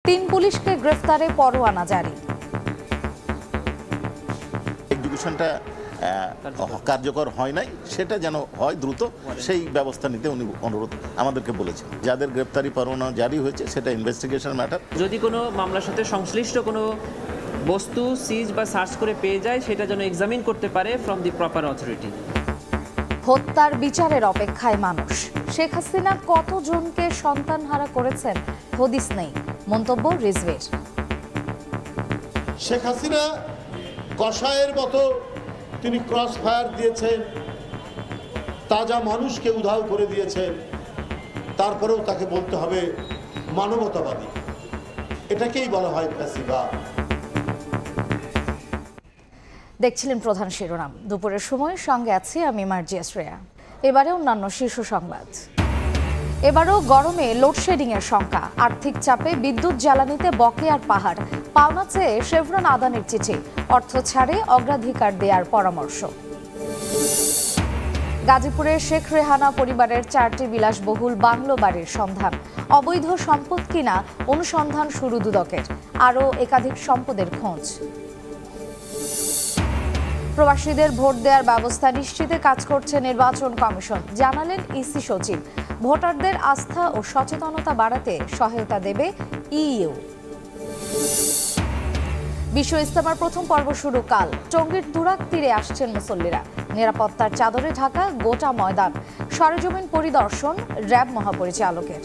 3 পুলিশকে গ্রেফতারে পরোয়ানা জারি। এক্সিকিউশনটা কার্যকর হয় নাই, সেটা যেন হয় দ্রুত, সেই ব্যবস্থা নিতে উনি অনুরোধ আমাদেরকে বলেছেন। যাদের গ্রেফতারি পরোয়ানা জারি হয়েছে সেটা ইনভেস্টিগেশন ম্যাটার। যদি কোনো মামলার সাথে সংশ্লিষ্ট কোনো বস্তু সিজ বা সার্চ করে পেয়ে যায়, সেটা যেন এক্সামিন করতে পারে ফ্রম দি প্রপার অথরিটি। হত্যার বিচারের অপেক্ষায় মানুষ। শেখ হাসিনা কতজনকে সন্তানহারা করেছেন হদিস নেই, মন্তব্য রিজভীর। শেখ হাসিনা কসাইয়ের মতো তিনি ক্রস ফায়ার দিয়েছেন, তাজা মানুষকে উধাও করে দিয়েছেন, তারপরেও তাকে বলতে হবে মানবতাবাদী। এটাকেই বলা হয় ফ্যাসিবাদ। দেখছিলেন প্রধান শিরোনাম। দুপুরের সময় সঙ্গে আছি আমি মার্জিয়া শ্রেয়া। এবারে অন্যান্য শীর্ষ সংবাদ। এবারও গরমে লোডশেডিং এর শঙ্কা, আর্থিক চাপে বিদ্যুৎ জ্বালানিতে বকেয়ার পাহাড়, পাওনা চেয়ে শেভরন আদানির চিঠি, অর্থ ছাড়ে অগ্রাধিকার দেওয়ার পরামর্শ। গাজীপুরের শেখ রেহানা পরিবারের 4টি বিলাসবহুল বাংলো বাড়ির সন্ধান, অবৈধ সম্পদ কিনা অনুসন্ধান শুরু দুদকের, আরও একাধিক সম্পদের খোঁজ। প্রবাসীদের ভোট দেওয়ার ব্যবস্থা নিশ্চিতে কাজ করছে নির্বাচন কমিশন, জানালেন ইসি সচিব। ভোটারদের আস্থা ও সচেতনতা বাড়াতে সহায়তা দেবে ইইউ। বিশ্ব ইজতেমার প্রথম পর্ব শুরু কাল। টঙ্গীর তুরাগ তীরে আসছেন মুসল্লিরা, নিরাপত্তার চাদরে ঢাকা গোটা ময়দান। সরেজমিন পরিদর্শন র্যাব মহাপরিচালকের।